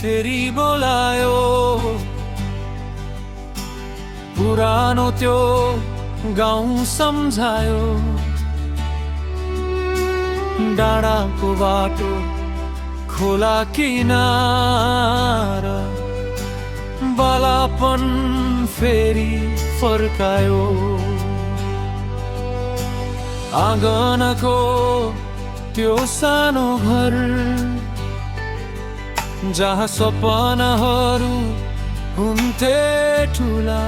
फेरि बोलायो पुरानो त्यो गाउँ सम्झायो डाँडाको बाटो खोला किनारा बालापन फेरि फर्कायो आँगनको त्यो सानो घर जहाँ सपनाहरू हुन्थे ठुला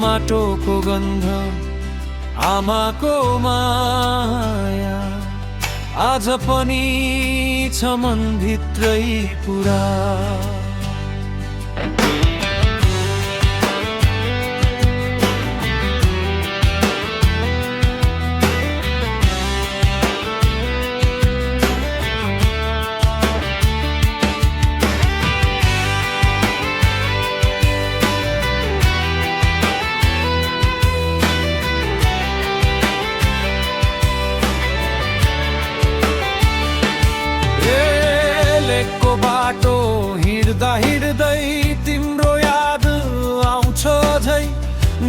माटोको गन्ध आमाको माया आज पनि छ मनभित्रै पुरा बाटो हिँड्दा हिँड्दै तिम्रो याद आउँछ झै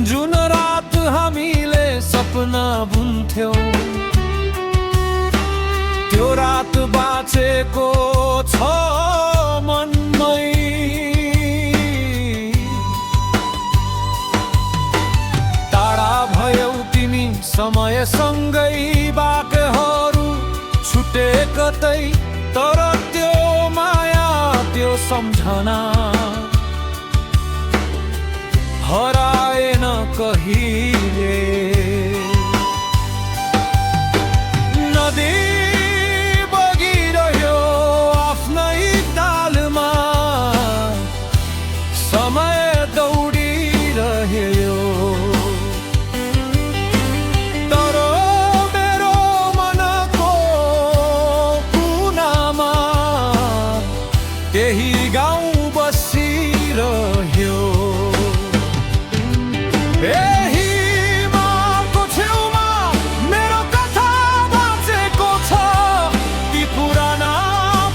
जुन रात हामीले सपना बुन्थ्यौ त्यो रात बाँचेको छ मनमै टाढा भयौ तिमी समयसँगै बाटोहरू छुटे कतै तर त्यो माया त्यो सम्झना हराएन कहिले नदी बगिरह्यो आफ्नै तालमा समय दौडिरह्यो तर मेरो मनको कुनामा त्यही गाउँ बसिरह्यो हिमालको छेउमा मेरो कथा बाँचेको छ ती पुराना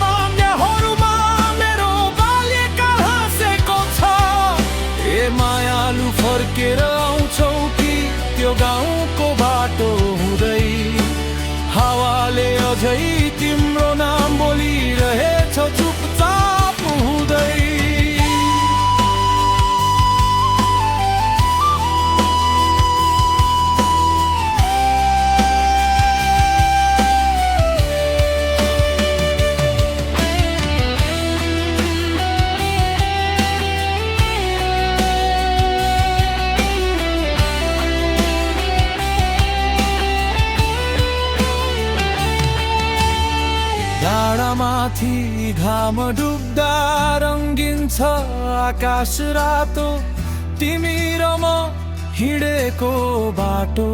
बान्यहरूमा मेरो बाल्यकाल हाँसेको छ ए मायालु फर्केर आउँछौ कि त्यो गाउँको बाटो हुँदै हावाले अझै तिम्रो नाम बोलिरहेछ चुपचाप हुँदै डाँडामाथि घाम डुब्दा रङ्गिन्छ आकाश रातो तिमी र म हिँडेको बाटो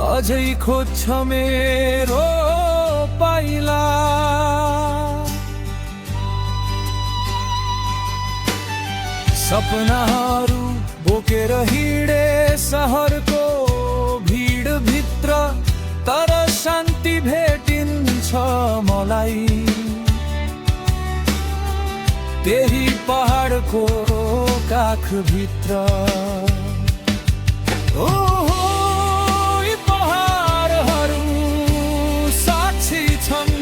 अझै खोज्छ मेरो पाइला सपनाहरू बोकेर हिँडे सहरको भिडभित्र तर शान्ति भेटिन्छ मलाई त्यही पहाडको काखभित्र ओहो यी पहाडहरू साक्षी छन्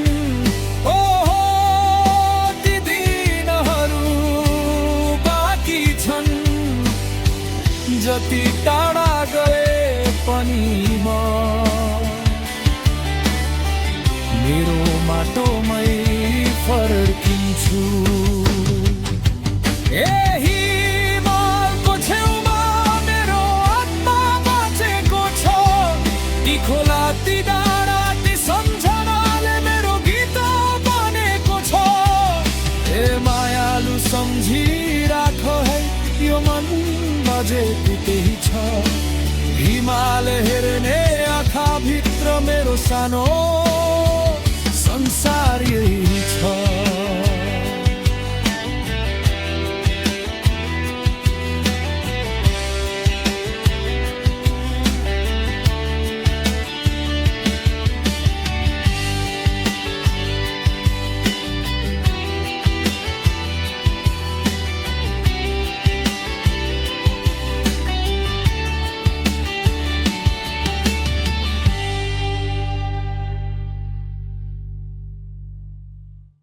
ओहो ती दिनहरू बाँकी छन् जति टाढा गए पनि म मेरो माटोमै फर्किन्छु हिमालको छेउमा मेरो आत्मा बाँचेको छ ती खोला ती डाँडा ती सम्झनाले मेरो गीत बनेको छ ए मायालु सम्झिराख है यो मन बजे त्यही छ हिमाल हेर्ने आँखाभित्र मेरो सानो